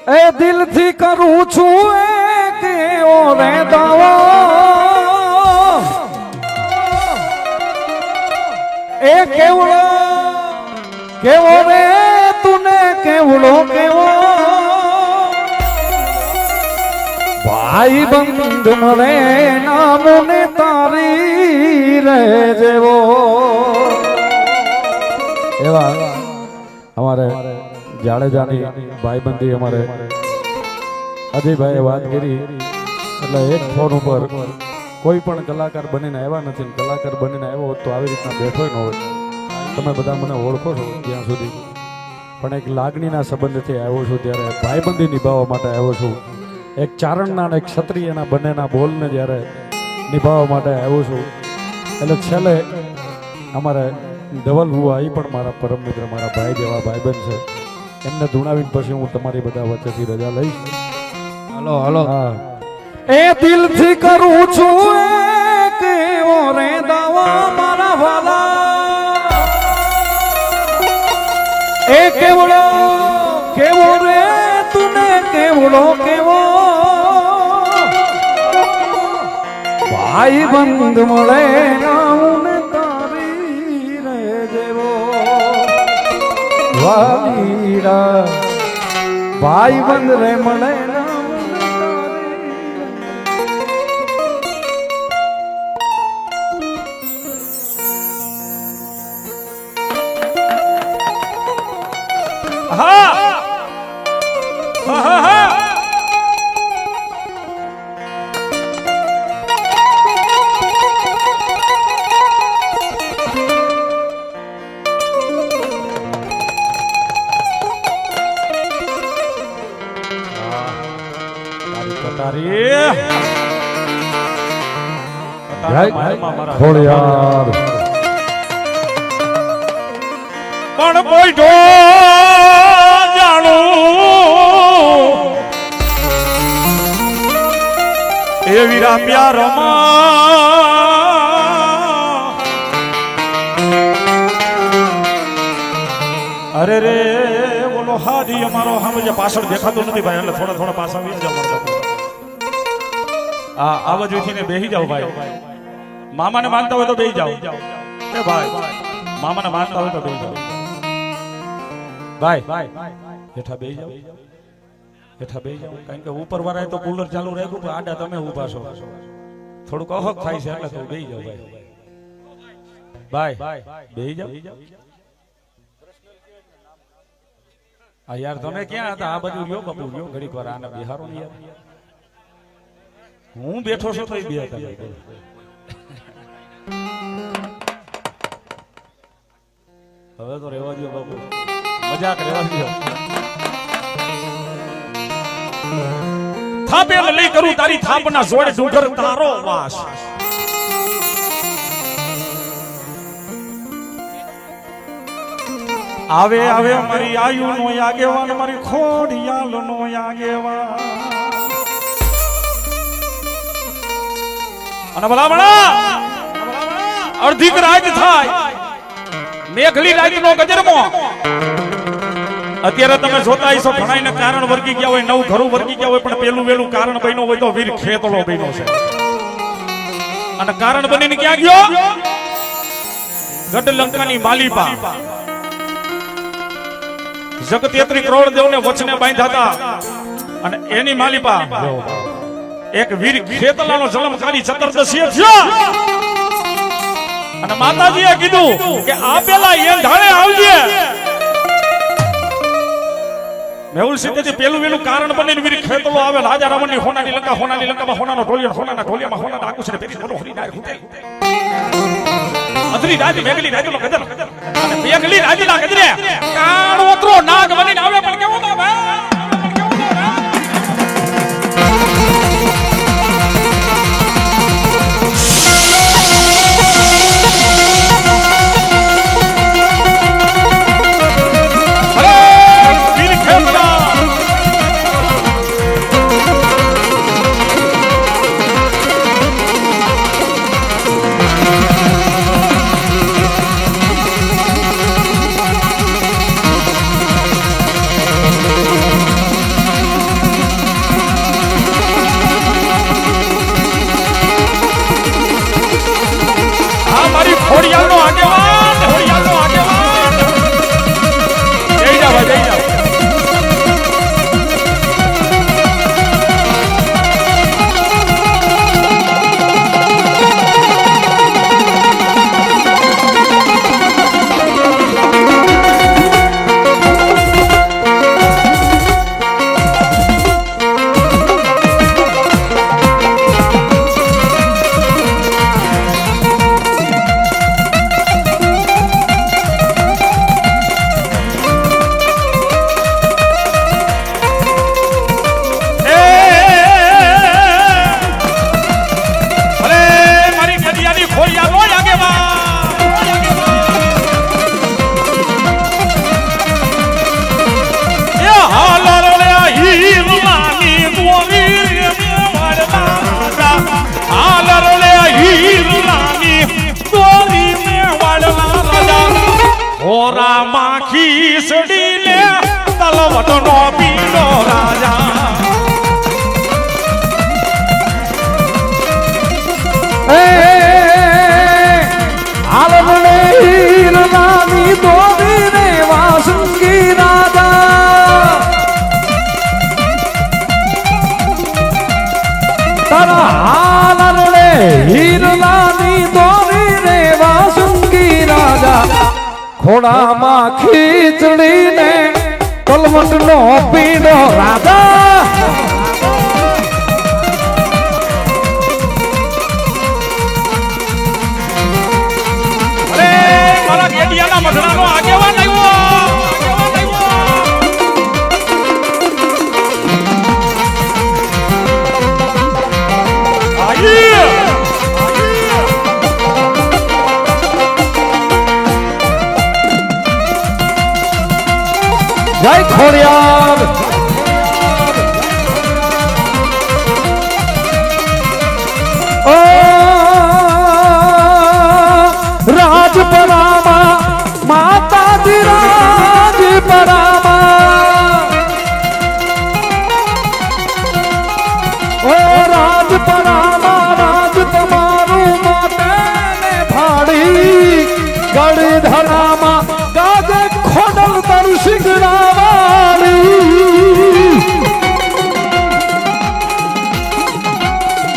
એ દિલથી કરું છું કે ઓરે દાવો એ કેવડો કેવો રે તુને કેવડો કેવો ભાઈ બંધ મરે નામને તારી રે જેવો એવા અમારે જાડેજાની ભાઈબંધી અમારે અજયભાઈએ વાત કરી એટલે એક ફોન ઉપર કોઈ પણ કલાકાર બનીને આવ્યા નથી, કલાકાર બનીને આવ્યો હોત તો આવી રીતના બેઠો ન હોય. તમે બધા મને ઓળખો છો ત્યાં સુધી, પણ એક લાગણીના સંબંધથી આવ્યો છું, ત્યારે ભાઈબંધી નિભાવવા માટે આવ્યો છું. એક ચારણના અને એક ક્ષત્રિયના બંનેના બોલને જ્યારે નિભાવવા માટે આવ્યો છું. એટલે છેલ્લે અમારે ધવલ હુઆ એ પણ મારા પરમ મિત્ર, મારા ભાઈ જેવા ભાઈબંધ છે, એમને ધૂણાવીને પછી હું તમારી બધા વચ્ચેથી રજા લઈશ. હાલો હાલો. હા, એ દિલથી કરું છું કે ઓરે દાવા મારા વાલા એ કેવડો કેવો રે તુને કેવડો કેવો ભાઈ બંધ મળે નામને તારી રે જેવો વાલીડા ભાઈ બંધ રે મળે પણ કોઈ જાણું એ વીરા પ્યારમાં અરે રે બોલો હાજી અમારો સામે જે પાછળ દેખાતું નથી ભાઈ, એટલે થોડા થોડા પાછા આવી જાવ. આ બાજુ ને બેસી જાવ ભાઈ. મામાને માનતા હોય તો બેસી જાવ એ ભાઈ, મામાને માનતા હોય તો બેસી જાવ ભાઈ. હેઠા બેસી જાવ, હેઠા બેસી જાવ, કારણ કે ઉપર વાળાએ તો કુલર ચાલુ રાખ્યું, પણ આડા તમે ઊભા છો, થોડુંક અહક થાય છે, એટલે તો બેસી જાવ ભાઈ. બેસી જાવ. આ યાર તમે ક્યાં હતા? આ બધું લ્યો બાપુ, લ્યો ઘડીક વાર આને બિહારો ને યાર. હું બેઠો છું તો બે હતા. હવે તો રહેવા દો બાપુ, મજાક રહેવા દો. થાપે લઈ કરું તારી થાપના જોડે ડુંગર તારો વાસ. આવે આવે મારી આયુ નો આગેવાન, મારી ખોડિયાલ નો આગેવાન. અને ભલામણા અડધી રાત થાય, મેઘલી રાત નો ગજરમો. અત્યારે તમે જોતા હશો ઘણાને કારણ વર્ગી ગયા હોય, નવું ઘરું વર્ગી ગયા હોય, પણ પેલું વેલું કારણ બન્યો હોય તો વીર ખેતલો બન્યો છે. અને કારણ બનીને ક્યાં ગયો? ગઢ લંકાની માલિપા જગતેત્રી કરોડ દેવને વચને બાંધ્યા હતા, અને એની માલિપા એક વીર ખેતલાનો જન્મ કરી ચતુર્દશીએ થયો. અને માતાજીએ કીધું કે આ પેલા એ ઢાળે આવજે. મેહુલ સિદ્ધથી પેલું વેલું કારણ બનીને વીર ખેતલો આવે. રાજા રાવણની હોનાની લંકા, હોનાની લંકામાં હોનાનો ઢોલિયો, હોનાના ઢોલિયામાં હોનાના આકુશને પેરી બોલો હરી ડાય હુતે. અધરી રાજ મેઘલી રાજનો ગદર, અને મેઘલી રાજના ગદરે કાળોતરો નાગ બનીને આવે. પણ કેવો તો ભાઈ, ખીસડી લે તલવટનો પીળો રાજા આલમણે હીરલાની દોરી રે વાસુકી રાજા તારા આલમણે હીરલાની દોરી રે વાસુકી રાજા ખોડામાં ખીચડી ને તલવટનો પીળો રાજા મધરાનો આગેવાન જય ખોડિયાર ઓ રાજપરામાં માતાજી રાજપરામાં ઓ રાજપરામાં રાજ તમારું માટે ને ભાડી ગળી ધરામાં ગાજે ખોડલ તરુ શિંગરાવાળી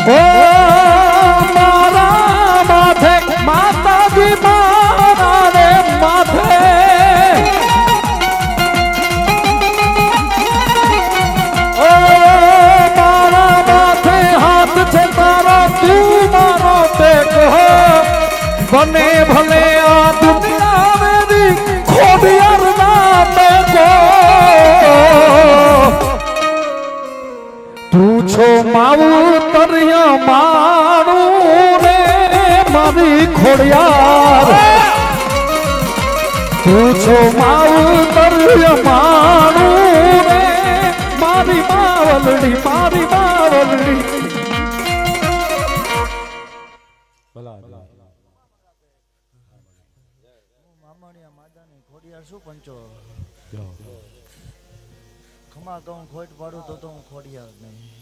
ઓ મારા માથે માતાજી મારા રે માથે ઓ મારા માથે હાથ છે તારો તું મારો તે કહો બને ભલે આ દુનિયા મેરી ખોડિયાર ના તે કહો તું છો માવું તરિયા મારું રે મારી ખોડિયાર તું છો માવું તરિયા મારું રે મારી માવલડી મારી માવલડી મામણિયા માદાની ખોડિયાર શું પંચો ખમા કહું ખોટ પાડું તો હું ખોડિયાર નહીં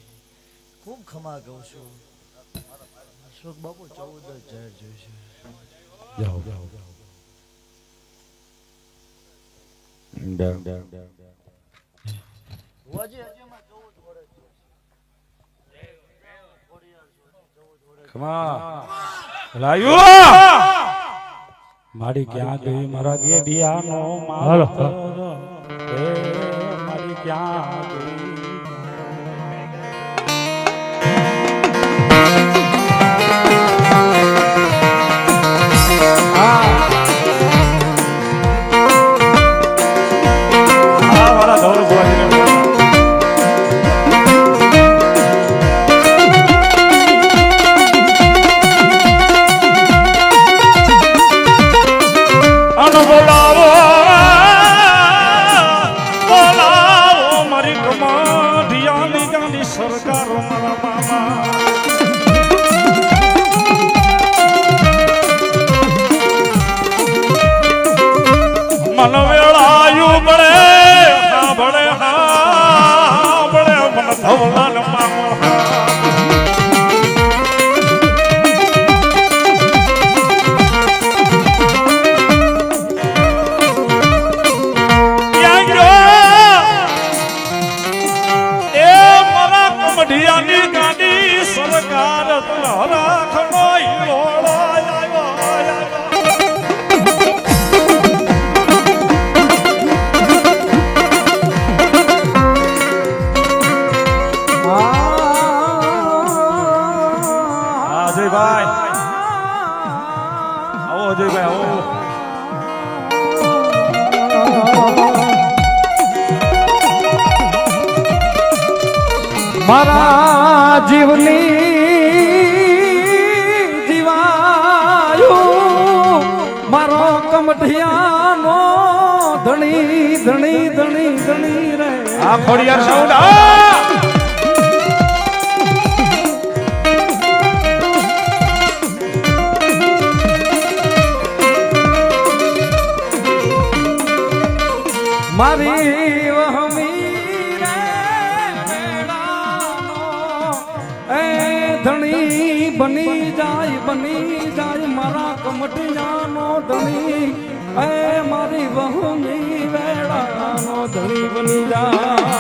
ખૂબ ખમા કહું છું અશોક બાપુ 14 જાહેર જોઈશે હોજી હજી માં 14 વર્ષ ખોડિયાર છું 14 વર્ષ ખમા લાયો મારી ક્યાં ગઈ મારા ગેડિયાનો મારો એ મારી ક્યાં ગઈ મારા જીવની જીવાયું મારો કમઠિયાનો ધણી ધણી ધણી ધણી રે આ ખોડિયાર સાઉન્ડ બની જાય મારા કમટિયાનો ધણી એ મારી વહુની વેળાનો ધણી બની જાય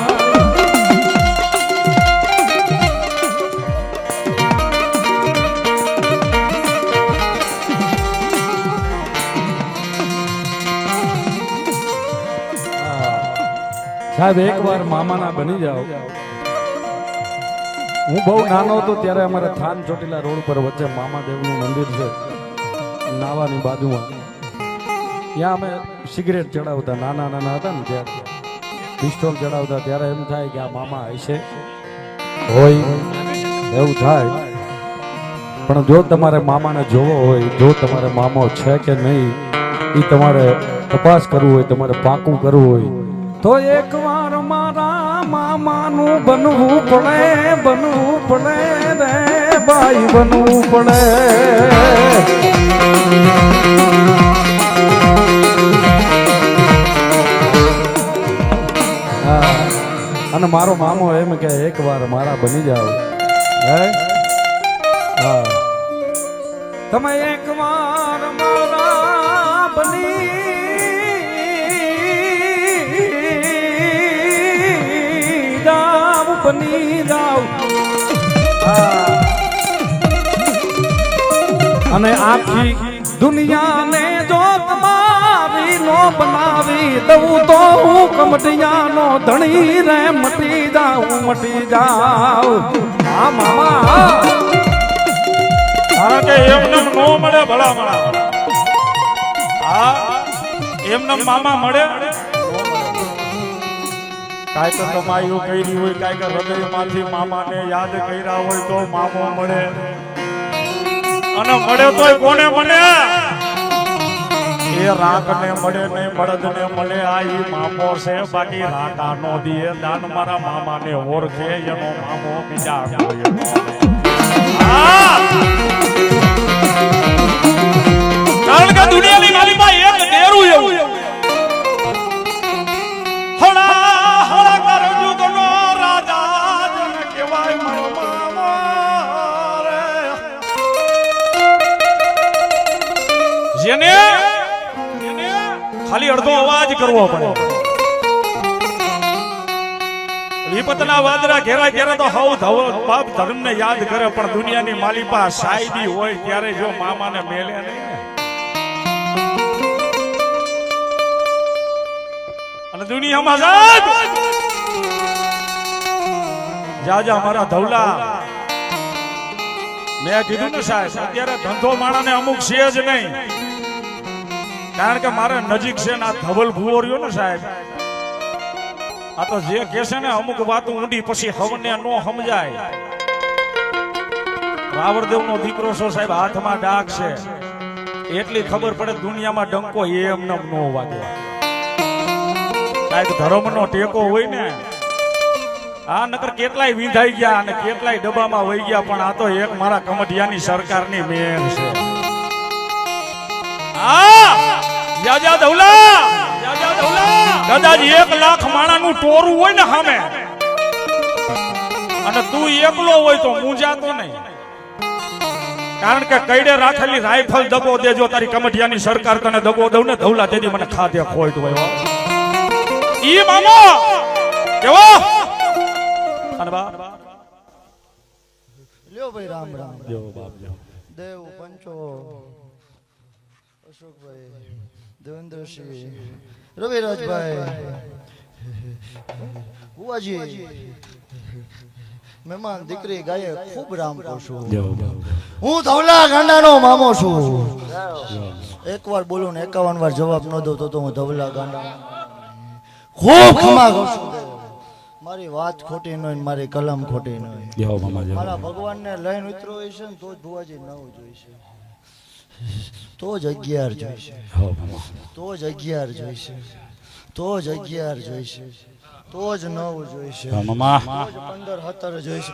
સાહેબ એકવાર મામાના બની જાઓ. હું બહુ નાનો હતો ત્યારે અમારે થાન ચોટીલા રોડ પર વચ્ચે મામાદેવનું મંદિર છે નાવાની બાજુમાં. ત્યાં અમે સિગરેટ ચડાવતા નાના નાના હતા ને ત્યારે પિસ્તોલ ચડાવતા ત્યારે એમ થાય કે આ મામા હશે હોય એવું થાય. પણ જો તમારે મામાને જોવો હોય, જો તમારે મામો છે કે નહીં એ તમારે તપાસ કરવું હોય, તમારે પાકું કરવું હોય તો એકવાર મારા મામાનું બનવું પડે રે ભાઈ બનવું પડે. હા, અને મારો મામો એમ કે એકવાર મારા બની જાઓ. હે હા, તમે એકવાર મારા બની જાઓ. અને આખી દુનિયાને જો તમારી નો બનાવી દઉં તો હું કમટિયાનો ધણી રે મટી જાઉં. હા મામા, કારણ કે એમને નો મળે ભલા મળે. હા, એમને મામા મળે. કાંઈક કમાયું કરી હોય, કાંઈક હૃદયમાંથી મામાને યાદ કર્યા હોય તો મામો મળે. અને મળે તોય કોને મળે? એ રાગને મળે ને બળદને મળે. આ ઈ મામો છે. બાકી રાતા નો દીએ દાન મારા મામાને ઓળખે એનો મામો બીજા કોઈ નો. કારણ કે દુનિયાની માલિકમાં એક ડેરું એવું જેને ખાલી અડધો અવાજ કરવો પડે. વિપતના વાદળા ઘેરા ઘેરા તો હવ બાપ ધર્મને યાદ કરે. પણ દુનિયાની માલિપા સાયદી હોય ત્યારે જો મામાને મેલે નહીં. અને દુનિયામાં જા મારા ધવલા, મેં કીધું ને સાહેબ અત્યારે ધંધો માણાને અમુક છે જ નહીં. કારણ કે મારે નજીક છે ને આ ધવલ ભુવો રહ્યો ને સાહેબ, આ તો જે કે છે ને અમુક વાતો ઊંડી પછી હવને નો સમજાય. રાવણદેવ નો દીકરો છો સાહેબ, હાથમાં ડાક છે એટલી ખબર પડે. દુનિયામાં ડંકો એમને નો વાગે. કાંઈક ધર્મનો ટેકો હોય ને. આ નકર કેટલાય વિંધાઈ ગયા અને કેટલાય ડબ્બામાં વહી ગયા. પણ આ તો એક મારા કમઠિયાની સરકારની મેન છે. કદાચ 1 લાખ માણાનું ટોરું હોય ને સામે અને તું એકલો હોય તો મૂંઝાતો નહીં. કારણ કે કઈડે રાખેલી રાઇફલ દગો દેજો તારી કમઠિયાની સરકાર તને દગો દઉં ને ધવલા તેથી મને ખાધે ખોટ હોય. ઈ મામો કેવો લ્યો ભાઈ રામ રામ. જો બાપ જો દેવ પંચો અશોકભાઈ, દેવેન્દ્રસિંહ, રવિરાજભાઈ, બુવાજી, મહેમાન દીકરી ગાયક ખૂબ રામ કહું છું. હું ધવલા ગાંડાનો મામો છું. એકવાર બોલું ને 51 વાર જવાબ ન દઉં તો હું ધવલા ગાંડા ખૂબ ખમા કહું છું. મારી વાત ખોટી ન હોય, મારી કલમ ખોટી ન હોય. મારા ભગવાનને લઈને ઉતરો હોય છે ને તો જ ભુવાજી 9 જોઈશે, તો જ 11 જોઈશે, તો જ 11 જોઈશે, તો જ 11 જોઈશે, તો જ 9 જોઈશે, તો જ 15 17 જોઈશે.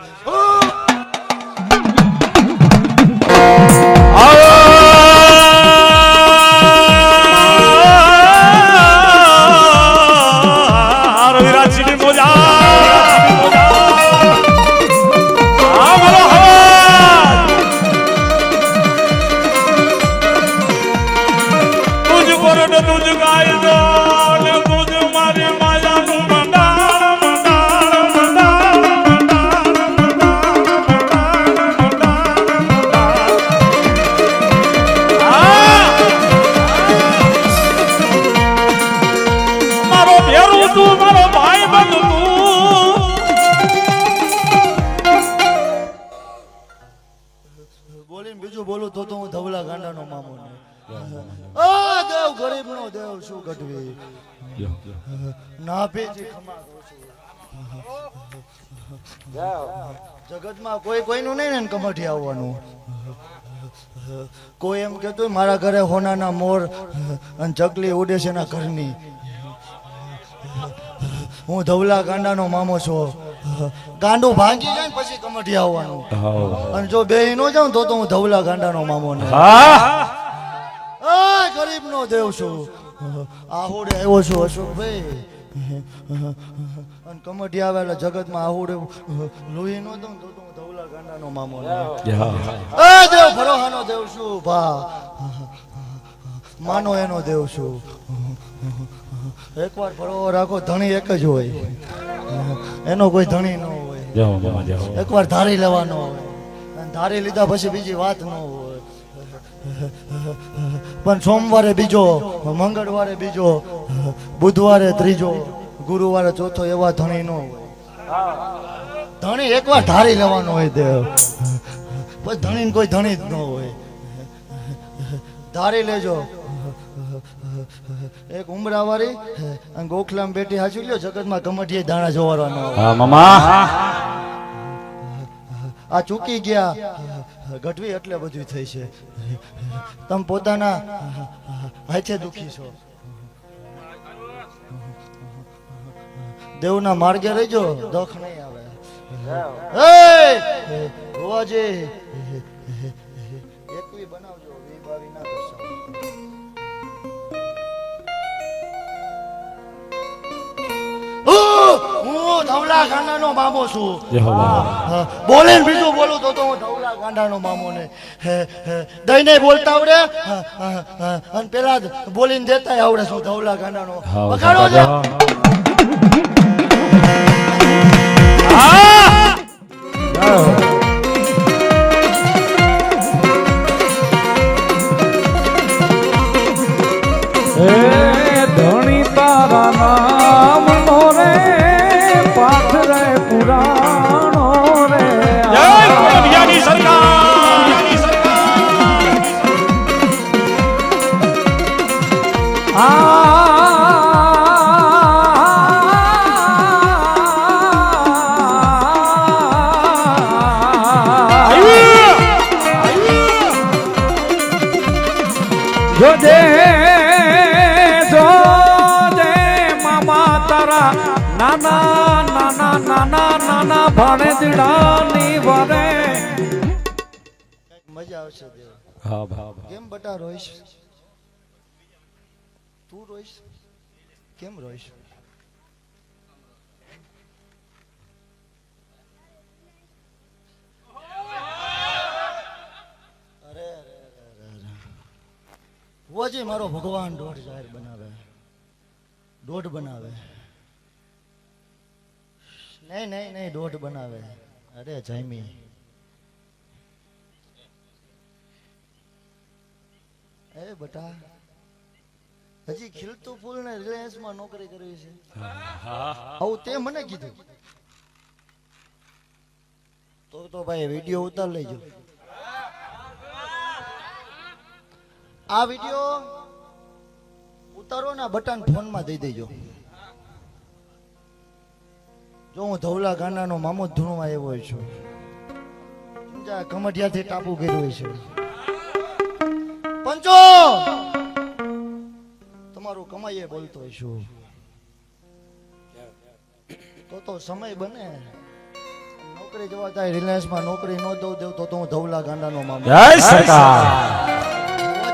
ના ભેજી ખમા કહું છું. જગતમાં કોઈ કોઈનું નહીં ને કમઠી આવવાનું. કોઈ એમ કહેતું હોય, મારા ઘરે હોનાના મોર અને ચકલી ઉડે છે એના ઘરની. હું ધવલા ગાંડાનો મામો છું. ગાંડું ભાંગી જાય ને પછી કમઠી આવવાનું. અને જો બે નો જાઉં તો હું ધવલા ગાંડાનો મામો ને ગરીબ નો દેવ છું. આહોડે આવ્યો છું અશોકભાઈ. અને કમઠી આવે એટલે જગતમાં આહોડે લોહી નો દઉં તો હું ધવલા ગાંડાનો મામો ને દેવ ભરોહાનો દેવ છું. ભા માનો એનો દેવ છું. એકવાર ભરોહો રાખો, ધણી એક જ હોય, એનો કોઈ ધણી ન હોય. એકવાર ધારી લેવાનો હોય, અને ધારી લીધા પછી બીજી વાત ન હોય. પણ સોમવારે બીજો, મંગળવારે બીજો, બુધવારે ત્રીજો, ગુરુવારે ચોથો, એવા ધણી ન હોય. ધણી એકવાર ધારી લેવાનો હોય દેવ, પછી ધણી કોઈ ધણી જ ન હોય. ધારી લેજો. એક ઉમરા વાળી અને ગોખલામાં બેઠી હાચું લ્યો, જગતમાં કમઠીએ દાણા જોવાનો. આ ચૂકી ગયા ગઢવી એટલે બધું થઈ છે. તમે પોતાના હાથે દુખી છો. દેવના માર્ગે રહેજો, દુઃખ નહીં આવે. ભુવાજી એકવી બનાવજો, વીબાવી ના કરશો. હું ધવલા ગાંડાનો મામો છું. બોલે ને બીજું બોલું તો હું ધવલા ગાંડાનો મામો ને દઈ નહીં બોલતા આવડે, અને પેલા બોલીને દેતા આવડે છું ધવલા ગાંડાનો. વખાણો છે. ધણી તારા નામ નો રે પાઠ રે પુરાણો રે. જોજે નાના નાના નાના નાના ભાણેજડાની વરે. મજા આવશે દેવ. કેમ બટા રોઈશ? તું રોઈશ? કેમ રોઈશ? અરે ભુવાજી મારો ભગવાન દોઢ જાહેર બનાવે, દોઢ બનાવે. નહીં નહીં નહીં, દોઢ બનાવે. અરે જાયમી, એ બટા હજી ખીલતું ફૂલ ને રિલાયન્સ માં નોકરી કરવી છે. આવું તે મને કીધું. તો ભાઈ વિડીયો ઉતાર લેજો. આ વિડીયો ઉતારો ને બટન ફોન માં દઈ દેજો. જો હું ધવલા ગાંડાનો મામો ધૂણવા આવ્યો છું. કમઠિયાથી ટાપુ કર્યું છે. પંચો તમારું કમાઈએ બોલતો છું. તો સમય બને, નોકરી જવા જાય, રિલાયન્સ માં નોકરી ન દઉં દેવ તો હું ધવલા ગાંડાનો મામો. જય સરકાર.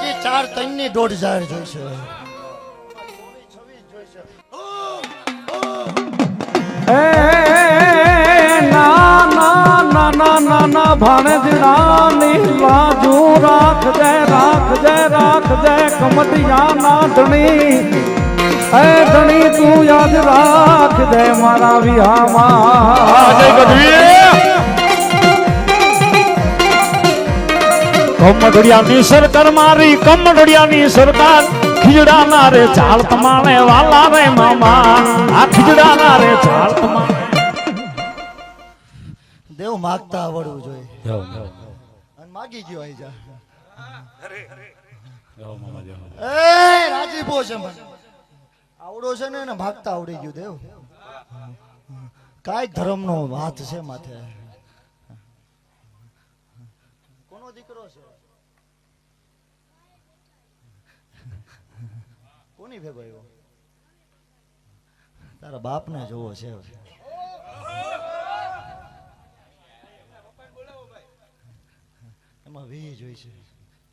હજી 4 3 ની દોઢ જાહેર જોઈશે. નાના ભાણેજડાની લાજુ રાખજે રાખજે રાખજે કમટિયા ના ધણી. એ ધણી તું યાદ રાખજે મારા વિહામાં. કમડોડિયાની સરકાર મારી, કમડોડિયાની સરકાર. ખીજડાના રે ચાલ તમારે વાલા રે મામા. આ ખીજડાના રે ચાલ તમારે. દેવ માગતા આવડવું જોઈએ. અને માગી ગયો આઈ જા. એ રાજીપો છે મને. આવડો છે ને એને ભાગતા આવડી ગયું દેવ કાંઈ ધર્મનો હાથ છે માથે કોનો દીકરો છે કોની ભેગો આવ્યો તારા બાપને જોવો છે એમાં વી જોઈ છે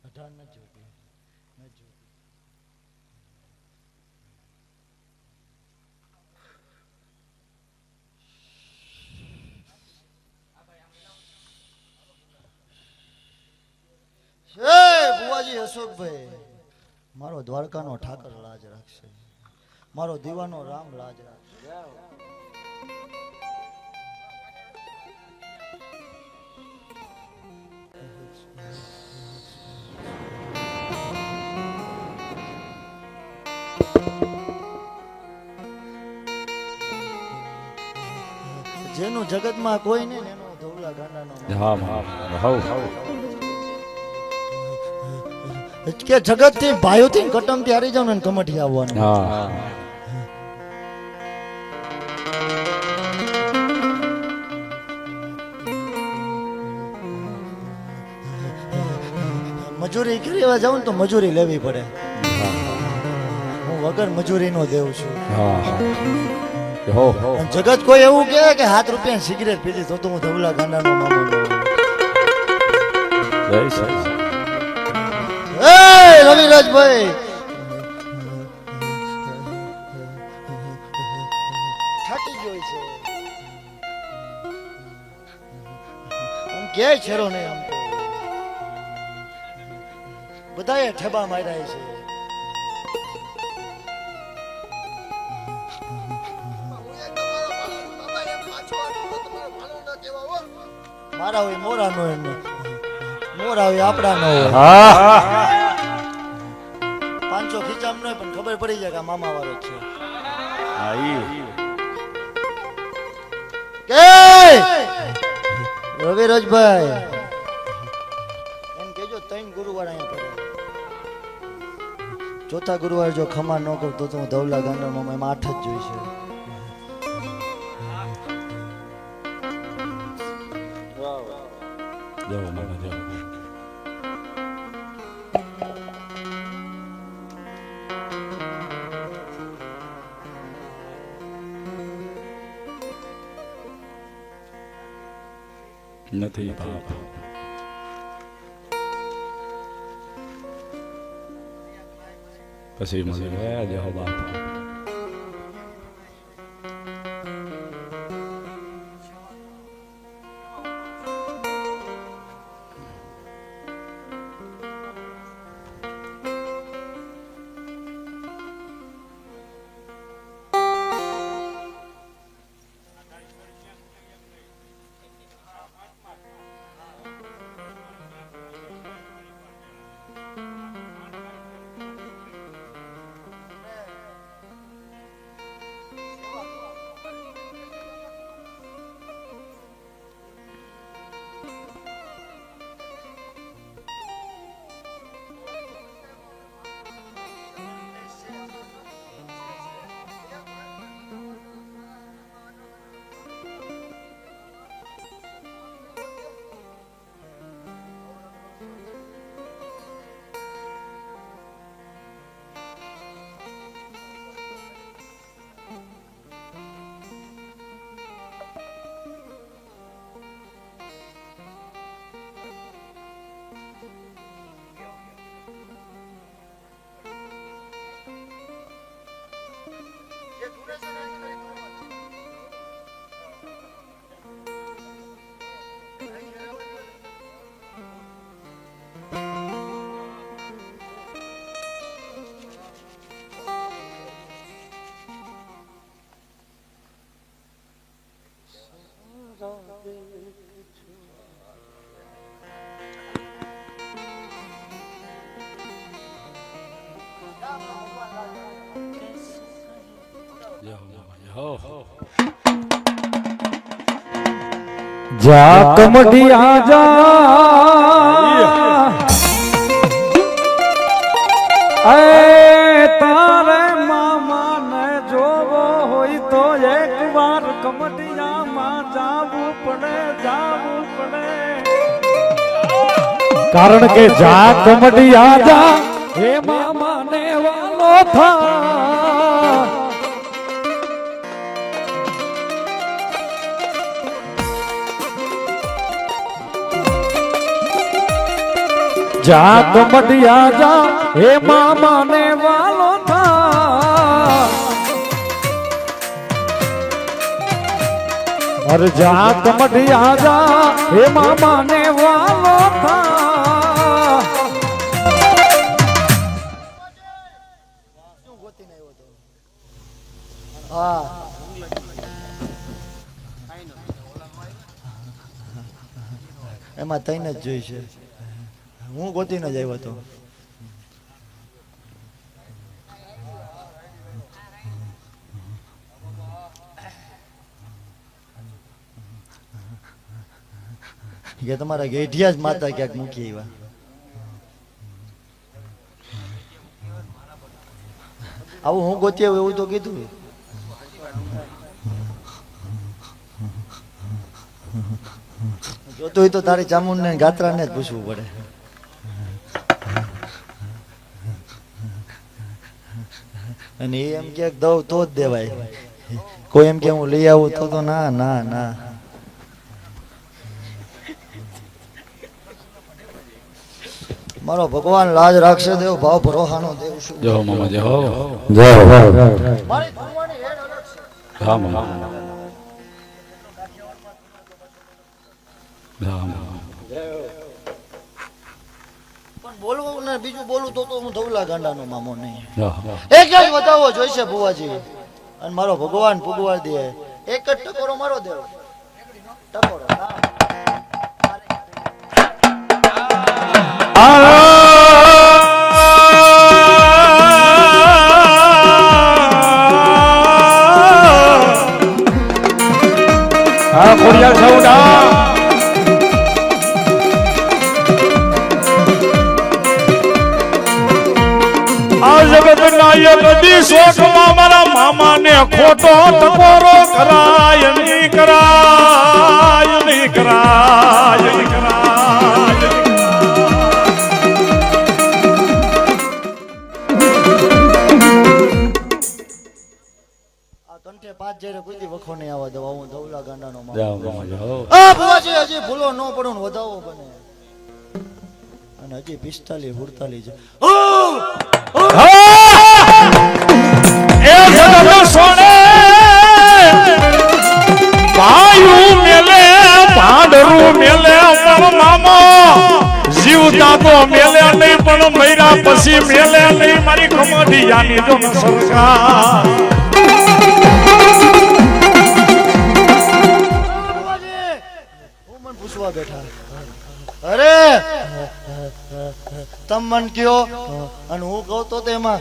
18 નથી જોતી નથી જોતી બુવાજી અશોકભાઈ મારો દ્વારકાનો ઠાકર લાજ રાખશે મારો દીવાનો રામ લાજ રાખશે જેનું જગતમાં કોઈ નહીં એનો ધોળા ગાંડાનો હા હા કે જગત થી ભાઈઓ થી કટમ થી હારી જાવ ને કમઠી આવવાનું હા મજૂરી કરવા જાઉં ને તો મજૂરી લેવી પડે હું વગર મજૂરી નો દેવ છું અને જગત કોઈ એવું કહે કે 7 રૂપિયા સિગરેટ પીધી તો હું ધવલા ગાંડાનો મામો રવિરાજભાઈ થાકી ગયો છે આમ કે છેરો ને આમ તો બધાએ ઠેબા માર્યા છે મારા હોય મોરા નો મોરા હોય આપડા નો હોય 500 ખીચામ નો પણ ખબર પડી જાય કે આ મામા વાળો છે કે રવિરાજભાઈ એમ કેજો 3 ગુરુવાર અહીંયા પડે ચોથા ગુરુવાર જો ખમા ન કરતો તો હું ધવલા ગાંડા મામા એમાં 8 જ જોઈશે જાઓ મામા જાઓ નથી બાપ પછી મને જાઓ બાપ જા કમઢિયા જા એ તારે મામા ને પડે જાવું પડે કારણ કે જા કમડિયા જા હે મામાને વાલો થા જા કમડિયા જા હે મામાને વાલો થા અરે જા કમડિયા જા હે મામાને વાલો થા હા એમાં તઈને જ જોઈ છે હું ગોતીને જ આવ્યો હતો કે તમારા ગેઢિયા જ માતા ક્યાંક મૂકી આવ્યા આવું હું ગોતી આવ્યો એવું તો કીધું જોતું હોય તો તારી ચામુંડને ગાત્રાને જ પૂછવું પડે અને એ એમ કે દઉં તો જ દેવાય કોઈ એમ કે હું લઈ આવું તો ના ના ના મારો ભગવાન લાજ રાખશે દેવ ભાવ ભરોહાનો દેવ શું જો મામા જો મારી ભગવાનની હેડ અલગ છે હા મામા હા મામા પણ બોલવું ને બીજું બોલું તો હું ધવલા ગાંડાનો મામો નહીં હા એક જ વધાવો જોઈશે બુવાજી અને મારો ભગવાન ભગવાન દે એક જ ટકોરો મારો દેવ ટકોરો ખોડિયાર સૌડા આ જગત નાયક દિશોકમાં મારા મામાને ખોટો ટકોરો કરાય નહીં કરાય નહીં કરાય નહીં કરાય આ કંઠે પાંચ જયારે કોઈ દી વખો નહીં આવવા દવા હું ધવલા ગાંડાનો મામો જાઓ મામા જાઓ આ બુવાજી હજી ભૂલો ન પડો ને વધાવો બને અને હજી 45 47 છે એ જગત સોને ભાયું મેલે ભાંડરું મેલે પણ મામો જીવતા તો મેલે નહીં પણ મૈરા પછી મેલે નહીં મારી ખમડિયાની જો સરકાર હું મન પૂછવા બેઠા અરે તમ મન કયો અને હું કહું તો તેમાં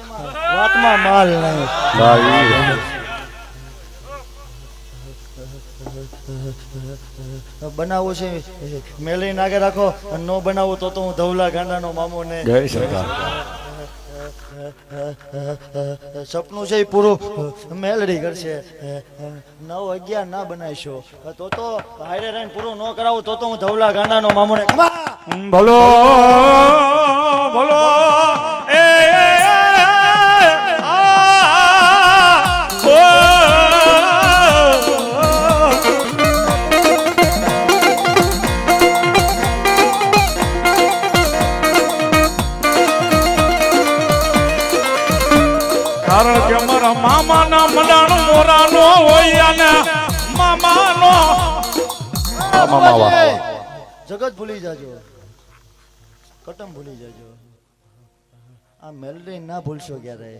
વાતમાં માલ નહીં બનાવો છે મેલી નાગે રાખો અને નો બનાવો તો હું ધવલા ગાંડાનો મામો ને જય સરકાર સપનું છે એ પૂરું મેલડી કરશે 9-11 ના બનાવીશો તો હારે રહીને પૂરું ન કરાવું તો હું ધવલા ગાંડાનો મામો ને ભલો ભલો એ કારણ કે મારા મામાના મંડાણ મોરાનો હોય અને મામાનો જગત ભૂલી જાજો કટમ ભૂલી જાજો આ મેલડી ના ભૂલશો ક્યારે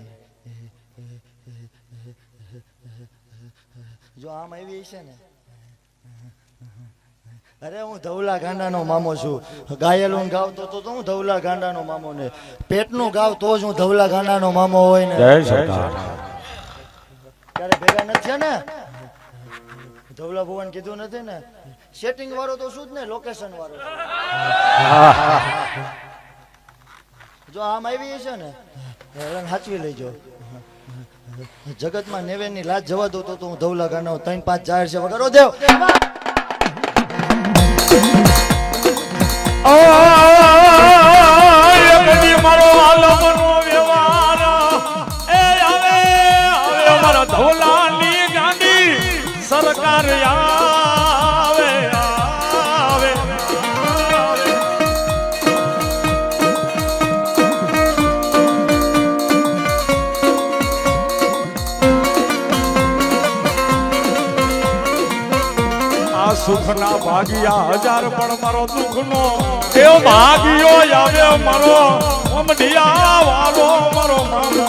જો આમ આવી છે ને અરે હું ધવલા ગાંડાનો મામો છું ગાયેલું ગાવ તો હું ધવલા ગાંડાનો મામો ને પેટનું ગાવ તો જ હું ધવલા ગાંડાનો મામો હોય ને જય સરકાર ત્યારે ભેગા નથી ને ધવલા ભુવન કીધું નથી ને સેટિંગ વાળો તો શું જ ને લોકેશન વાળો જો આમ આવી છે ને સાચવી લેજો જગતમાં નેવેની લાજ જવા દો તો હું ધવલા ગાંડાનો 3-5 જાહેર છે વગાડો દેવ દુઃખના ભાગ્યા હજાર પણ મારો દુઃખનો એ ભાગ્યો આવે મારો અમડિયા વાલો મારો મામો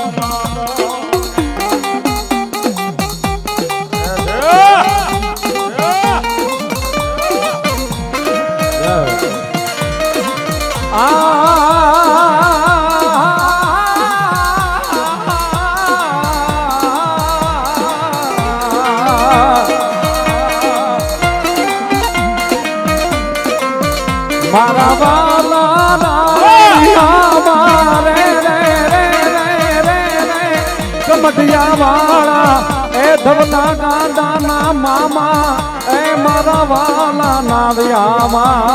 મારા વાલા રે કમટિયા વાળા એ ધવલા ગાંડાના મામા એ મારા વાલા નારિયામાં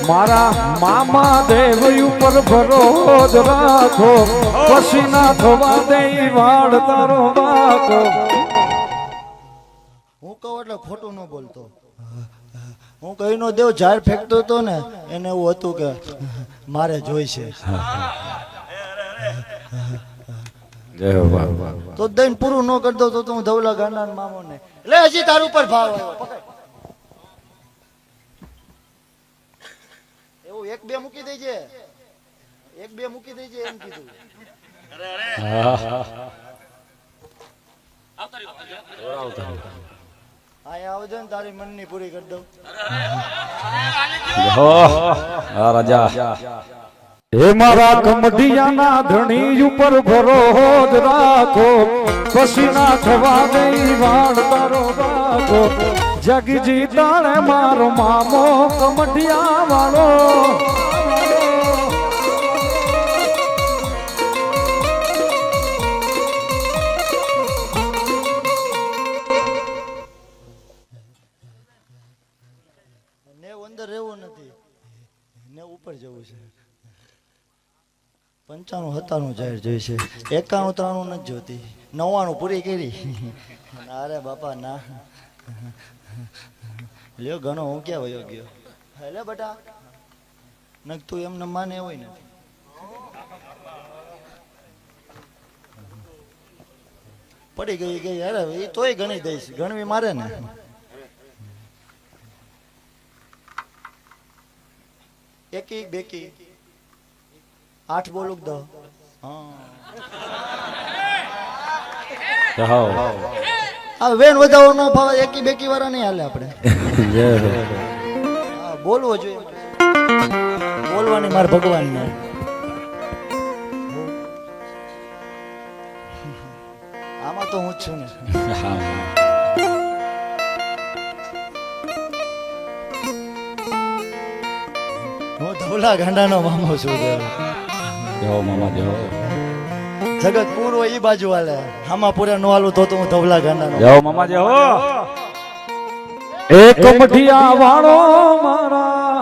મારા મામા દેવ ઉપર ભરોજ રાખો પછી ના થવા દે વાડ તારો બાકો હું કહું એટલે ખોટું ન બોલતો. હું કહી નો દેવ ઝાડ ફેંકતો હતો ને એને એવું હતું કે મારે જોઈશે તો દઈને પૂરું ન કરી દઉં તો હું ધવલા ગાંડા મામો ને એટલે હજી તારું પર ભાવ આવ્યો. પકડ. એવું એક બે મૂકી દેજે, એક બે મૂકી દેજે એમ કીધું. અહીંયા આવજો ને તારી મનની પૂરી કરી દઉં. હે મારા કમઢિયાના ધણી ઉપર ભરોજ રાખો પછી ના થવા દે વાડ તારો રાખો જગજી તાણે મારો મામો કમઢિયા વાળો ને અંદર રહેવું નથી ને ઉપર જવું છે. 95 97 જાહેર જોઈ છે, 91 93 નથી જોતી, 99 પૂરી કરી. અરે બાપા ના લ્યો ઘણો હું ક્યાં વયો ગયો. હેલે બેટા નક તું એમને માને હોય ને પડી ગઈ ગઈ. અરે એ તોય ગણી દઈશ, ગણવી મારે ને. એકી બેકી 8 બોલું દો. હા વેન વધાવો ન ફાવે, એકી બેકી વાળા નહીં હાલે આપણે. બોલવો જોઈએ, બોલવાની માર ભગવાન ને. આમાં તો હું જ છું ને. હું ધવલા ગાંડાનો મામો છું. જગત પૂરો ઈ બાજુ હાલે, આમાં પૂરા નો હાલું તો હું ધવલા ગાંડાનો. એ કમઢિયા વાળો મારા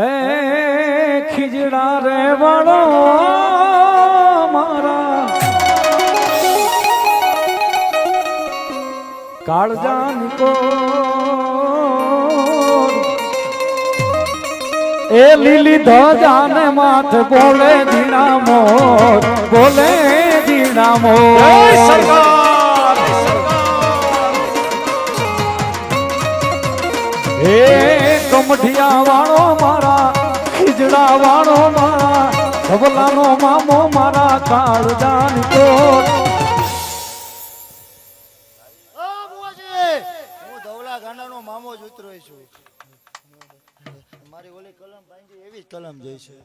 એ ખીજડા રે વાળો મારા કાળજાન કો એ લીલી ધજાને માથ બોલે જીણા મોર, બોલે જીણા મોર. એ કમઢિયા વાળો મારા ખીજડા વાળો મારા ધવલાનો મામો મારા કાળજાન કો. હું ધવલા ગાંડાનો મામો જ ઉતરો છું. મારી ઓલી કલમ ભાંગી એવી જ કલમ જોઈશે.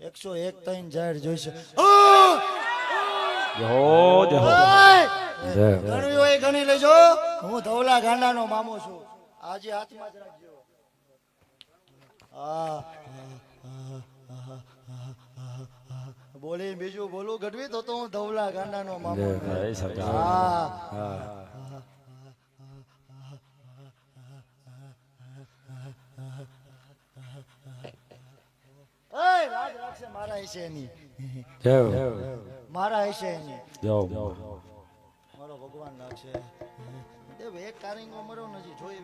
101 3 જાહેર જોઈશે. ઘણી હોય ઘણી લેજો. હું ધવલા ગાંડાનો મામો છું. આજે હાથમાં જ રાખજો. બોલી બીજું બોલું ગઢવી તો હું ધવલા ગાંડાનો મામો. રાજ રાખશે મારા હિસ્સે ની, મારા હિસ્સે ની મારો ભગવાન રાખશે. દેવ એક કારિંગો મરો નથી જોઈ.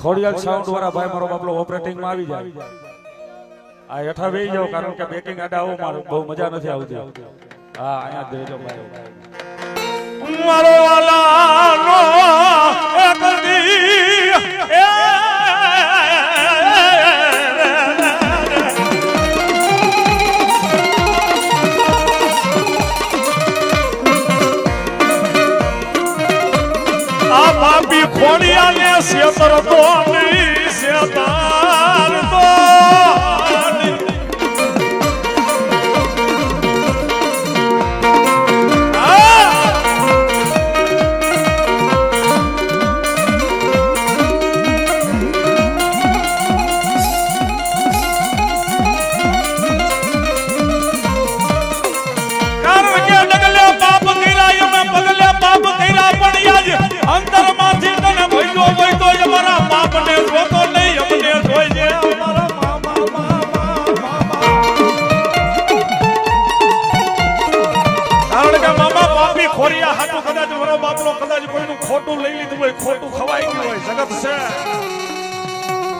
ખોડિયાલ સાઉન્ડ વાળા ભાઈ મારો બાપલો ઓપરેટિંગ માં આવી જાય આ હેઠા બેહી જાવ કારણ કે બેકિંગ આડા આવો મારો બહુ મજા નથી આવતી હા અહીંયા દેજો ભાઈ મારો વાલાનો એક દી આ બાપી ખોડિયાને સેતર દોની સેતાર દોની અંતરમાંથી તને ભઈલો ભઈલો અમારા બાપને જોતો નહીં અમને જોઈજે અમારા કારણ કે મામા બાપી ખોરિયા હાટુ કદાચ મારો બાપલો કદાચ કોઈનું ખોટું લઈ લીધું હોય ખોટું ખવાઈ ગયું હોય જગત છે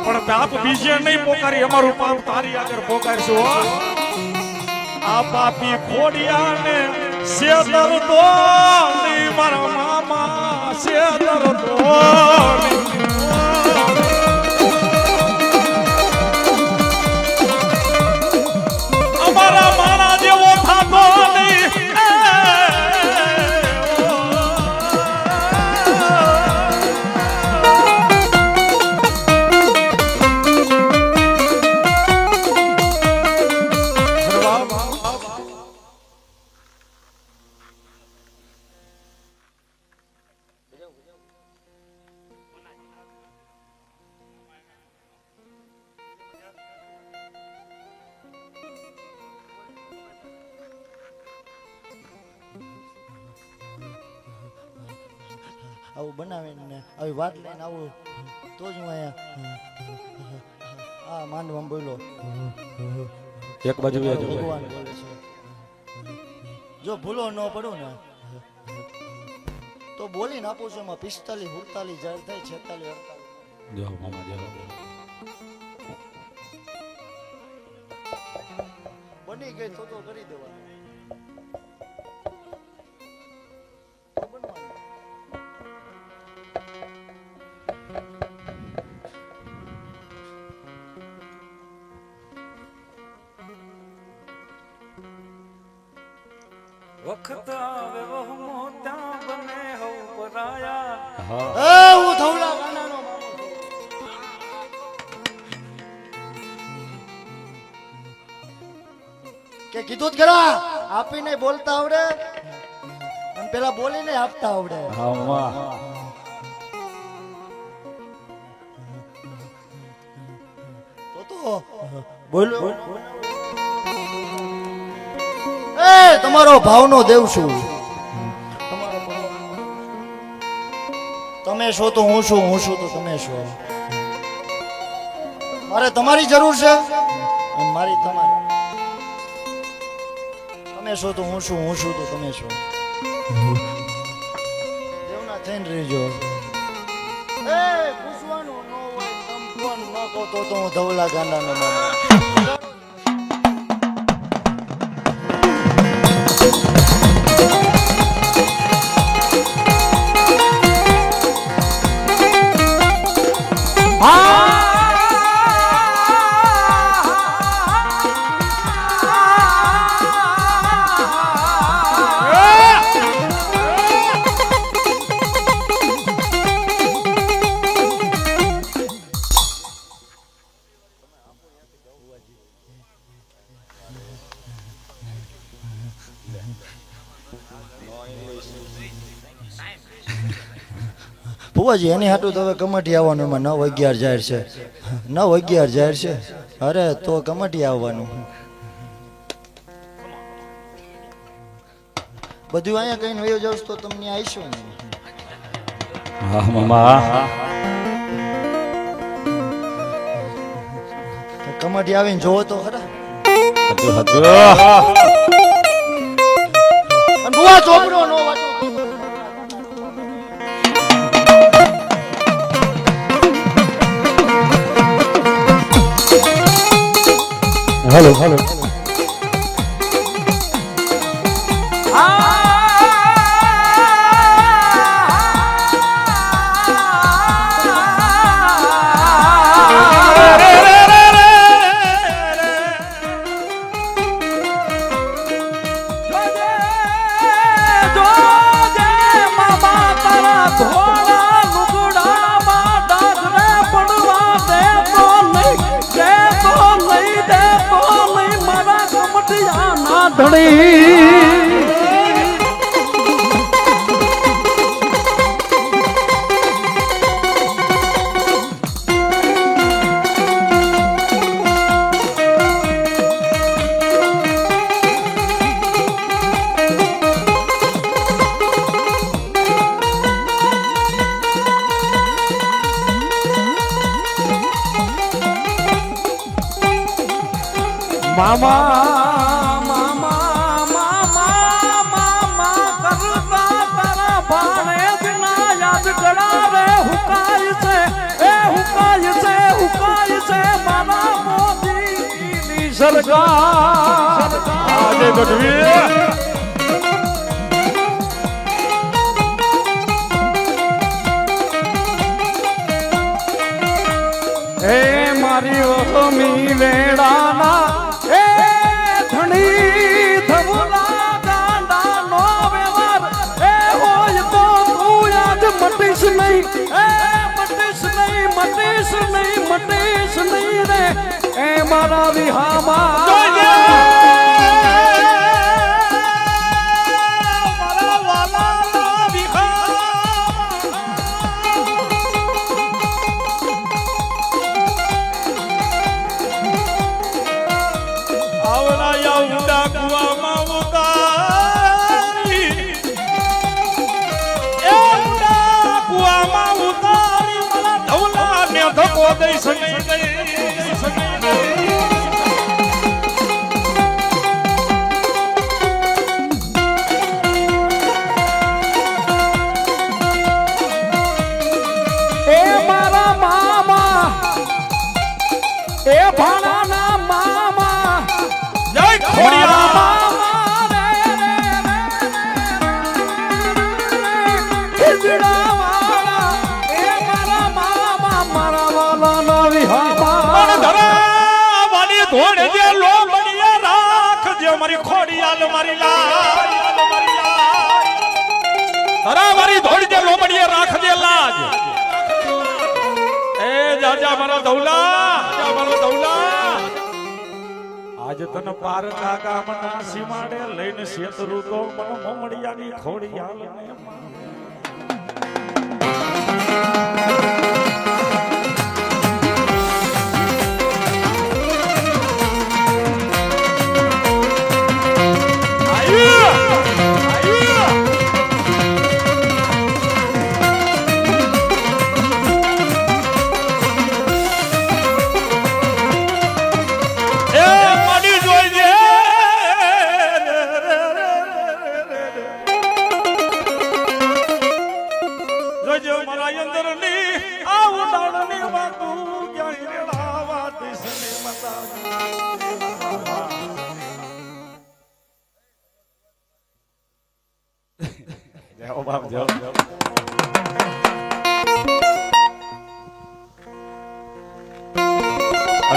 પણ બાપ બીજે નહીં પોકારી અમારું પાપ તારી આગળ પોકારશું હો આ બાપી ખોડિયાને સેદર દોની મારા મામા સેદર દોની અમારા માણા જેવો થાતો નહીં આવું બનાવીને આવી વાત લઈને આવું તો જ હું અહીંયા આ માંડવામાં બોલો એક બાજુ ભગવાન બોલે છે જો ભૂલો ન પડું ને તો બોલીને આપું છું એમાં 45 47 જાહેર થાય 46 48 જો મામા જો બની ગઈ તો કરી દેવાનું વખત આવે વહ મોટા બને હો પરાયા હા હું ધવલા ગાનાનો કે કીધું જ ખરા આપીને બોલતા આવડે અને પેલા બોલીને આપતા આવડે હા વાહ તો બોલો એ તમારો ભાવનો દેવ છું તમે છો તો હું છું તો તમે છો મારે તમારી જરૂર છે અને મારી તમારી તમે છો તો હું છું તો તમે છો દેવના થઈને રહેજો એ પૂછવાનું ન હોય તમ કોણ ન કહો તો હું ધવલા ગાંડાનો મામા ભુવાજી એની હાટું તો હવે કમાટી આવવાનું એમાં 9:11 જાહેર છે 9:11 જાહેર છે અરે તો કમાટી આવવાનું બધું અહીંયા કઈ વયો જાવ તો તમને આવીશું ને હા મામા કમાટી આવીને જોવો તો ખરા. હજુ હજુ અને બુઆ ચોપડો નો વાંચો. હાલો હાલો મામા મામા મામા મામા કરતા તારા ભાણે દિના યાદ કરાવે હુકાય છે એ હુકાય છે મારા મોદીની સરકાર આજે ગઢવી એ મારી ઓમી વેડાના એ ધણી ધબુલા ગાંડાનો વ્યવહાર એ હોય તો તું યાદ મટીશ નહીં એ મટીશ નહીં રે એ મારા વિહામાં દઈ શકે એ મારા મામા એ ભાણાના મામા જય ખોડિયા ધોળે જે લો બનિયા રાખજે મારી ખોડિયાલ મારી લાજ તારા મારી ધોળ જે લો બનિયા રાખજે લાજ એ જાજા મારા દૌલા આજ તને પારકા ગામના સીમાડે લઈને શેતરું તો મને મોમડિયાની ખોડિયાલ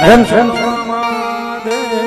એમ છે મામા દે